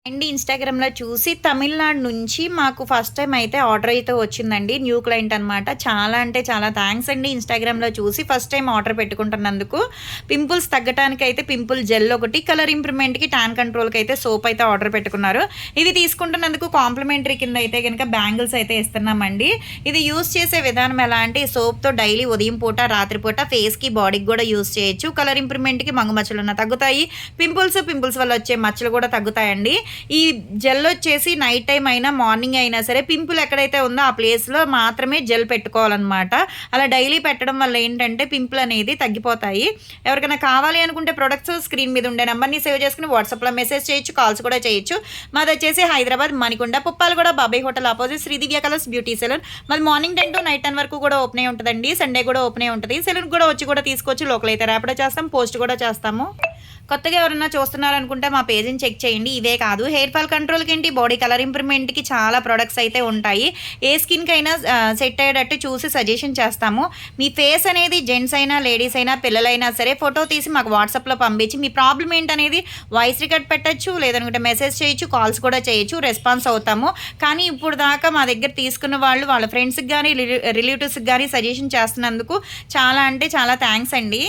అండి ఇన్‌స్టాగ్రామ్‌లో చూసి తమిళనాడు నుంచి మాకు ఫస్ట్ టైమ్ అయితే ఆర్డర్ అయితే వచ్చిందండి. న్యూ క్లయింట్ అనమాట. చాలా అంటే చాలా థాంక్స్ అండి ఇన్‌స్టాగ్రామ్‌లో చూసి ఫస్ట్ టైమ్ ఆర్డర్ పెట్టుకుంటున్నందుకు. పింపుల్స్ తగ్గటానికైతే పింపుల్ జెల్ ఒకటి, కలర్ ఇంప్రూవ్‌మెంట్‌కి, టాన్ కంట్రోల్‌కి అయితే సోప్ అయితే ఆర్డర్ పెట్టుకున్నారు. ఇది తీసుకుంటున్నందుకు కాంప్లిమెంటరీ కింద అయితే గనక బ్యాంగిల్స్ అయితే ఇస్తున్నామండి. ఇది యూజ్ చేసే విధానం ఎలా అంటే సోప్‌తో డైలీ ఉదయం పూట, రాత్రి పూట ఫేస్‌కి, బాడీకి గూడా యూజ్ చేయొచ్చు. కలర్ ఇంప్రూవ్‌మెంట్‌కి మంగు మచ్చలున్న తగ్గుతాయి. పింపుల్స్ వల్ల వచ్చే మచ్చలు కూడా తగ్గుతాయండి. ఈ జెల్ వచ్చేసి నైట్ టైమ్ అయినా, మార్నింగ్ అయినా సరే పింపుల్ ఎక్కడైతే ఉందో ఆ ప్లేస్‌లో మాత్రమే జెల్ పెట్టుకోవాలనమాట. అలా డైలీ పెట్టడం వల్ల ఏంటంటే పింపుల్ అనేది తగ్గిపోతాయి. ఎవరికైనా కావాలి అనుకుంటే ప్రొడక్ట్స్ స్క్రీన్ మీద ఉండే నంబర్‌ని సేవ్ చేసుకొని వాట్సాప్‌లో మెసేజ్ చేయొచ్చు, కాల్స్ కూడా చేయొచ్చు. మాదొచ్చేసి Hyderabad Manikonda, Puppalaguda, Babai hotel opposite Sridivya colours beauty salon. మాది మార్నింగ్ 10 టు నైట్ 10 వరకు కూడా ఓపెనే ఉంటదండి. సండే కూడా ఓపెనే ఉంటది. సెలూన్‌కి కూడా వచ్చి కూడా తీసుకోవచ్చు. లోకల్ అయితే ర్యాపిడో చేస్తాం, పోస్ట్ కూడా చేస్తాము. కొత్తగా ఎవరన్నా చూస్తున్నారనుకుంటే మా పేజ్‌ని చెక్ చేయండి. ఇవే కాదు హెయిర్ ఫాల్ కంట్రోల్‌కేంటి, బాడీ కలర్ ఇంప్రూవ్‌మెంట్‌కి చాలా ప్రొడక్ట్స్ అయితే ఉంటాయి. ఏ స్కిన్‌కైనా సెట్ అయ్యేటట్టు చూసి సజెషన్ చేస్తాము. మీ ఫేస్ అనేది జెంట్స్ అయినా, లేడీస్ అయినా, పిల్లలైనా సరే ఫోటో తీసి మాకు వాట్సాప్‌లో పంపించి మీ ప్రాబ్లమ్ ఏంటనేది వాయిస్ రికార్డ్ పెట్టొచ్చు, లేదనుకుంటే మెసేజ్ చేయొచ్చు, కాల్స్ కూడా చేయొచ్చు. రెస్పాన్స్ అవుతాము. కానీ ఇప్పుడు దాకా మా దగ్గర తీసుకున్న వాళ్ళు వాళ్ళ ఫ్రెండ్స్‌కి గానీ, రిలేటివ్స్‌కి గానీ సజెషన్ చేస్తున్నందుకు చాలా అంటే చాలా థాంక్స్ అండి.